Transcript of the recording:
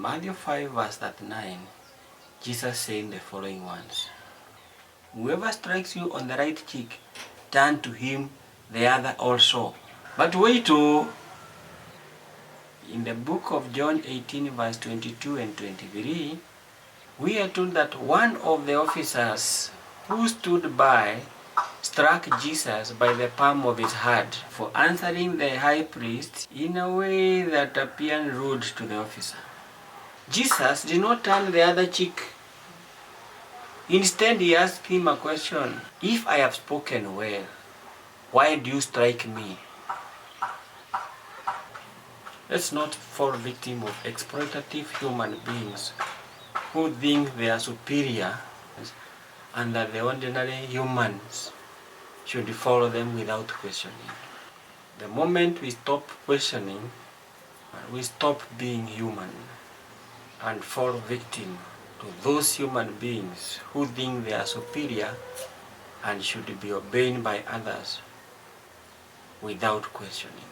Matthew 5 verse 39, Jesus saying the following ones: "Whoever strikes you on the right cheek, turn to him the other also." But wait, in the book of John 18 verse 22 and 23, we are told that one of the officers who stood by struck Jesus by the palm of his hand for answering the high priest in a way that appeared rude to the officer. Jesus did not turn the other cheek. Instead, he asked him a question: "If I have spoken well, why do you strike me?" Let's not fall victim of exploitative human beings who think they are superior and that the ordinary humans should follow them without questioning. The moment we stop questioning, we stop being human and fall victim to those human beings who think they are superior and should be obeyed by others without questioning.